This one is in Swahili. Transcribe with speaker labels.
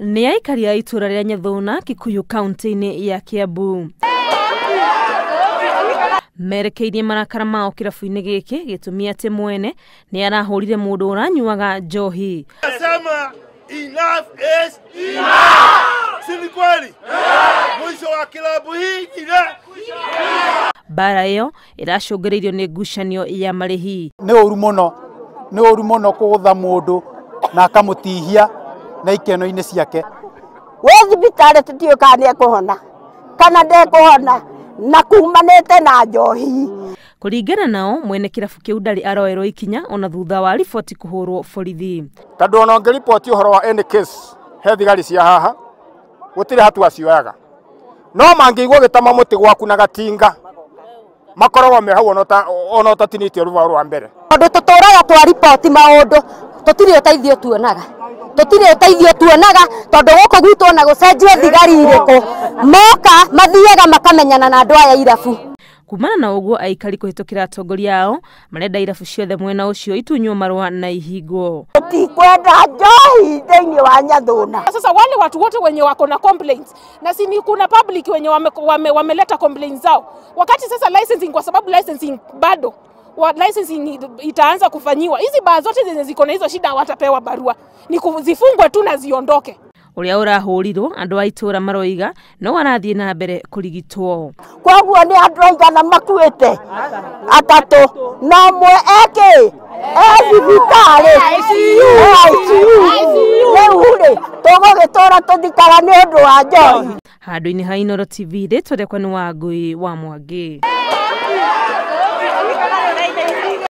Speaker 1: Nĩ aikari a itura rĩa Nyathuna Kikuyu kaunti-inĩ ya Kiambu. Merekeirie marakara mao kirabu-inĩ gĩkĩ gĩtũmi atĩ mwene nĩ arahũrire mũndũ ũranyuaga njohi.
Speaker 2: Nasema enough is enough. Si kweli? Mwisho wa kirabu hii
Speaker 1: bara ĩyo ĩracũngĩrĩirio nĩ ngucanio ya marĩhi.
Speaker 3: Nĩ ũru mũno kũgũtha mũndũ na akamũtihia na ikeno-inĩ ciake.
Speaker 4: We thibitari tũtiũĩ kana nĩ ekũhona kana ndekũhona na kuumanĩte na njohi.
Speaker 1: Kũringana nao, mwene kirabu kĩu ndarĩ aroerwo ikinya ona thutha wa riboti kũhũrwo borithi.
Speaker 5: Tondũ ona ũngĩriboti ũhoro wa any case he thigari cia haha gũtirĩ hatua cioyaga. No mangĩigwo gĩtama mũtĩ gwaku na gatinga makoragwo me hau ona ũtatinĩtie rũbao rwa mbere.
Speaker 4: Tondũ tũtũraga twa riboti maũndũ tũtirĩ ũteithio tuonaga tondũ gũkũ gwitũ na gũcenjio thigari irĩkũ moka mathiaga makamenyana na andũ aya irabu.
Speaker 1: Kumana na ũguo, aikari kũhĩtũkĩra atongoria ao marenda irabu ciothe mwena ũcio itunywo marũa na ihingwo.
Speaker 4: Tutikwenda njohi thĩinĩ wa Nyathuna.
Speaker 6: Sasa wale watu wote wenye wako na complaints na si kuna public wenye wameleta complaints zao, wakati sasa licensing, kwa sababu licensing bado licensing itaanza kufanyiwa, hizi baa zote zenye ziko na hizo shida watapewa barua, ni kuzifungwe tu na ziondoke.
Speaker 1: Uria urahũrirwo andũ a itura maroiga no warathiĩ na mbere kũrigitwo.
Speaker 4: Koguo nĩ andũ aigana makuĩte atatũ na ũmwe thibitari rĩu-rĩ tũgũgĩtũra tũthikara nĩ ũndũ wa njohi.
Speaker 1: Handũ-inĩ ha Inooro TV rĩtwa rĩakwa nĩ Wangui wa Mwangi.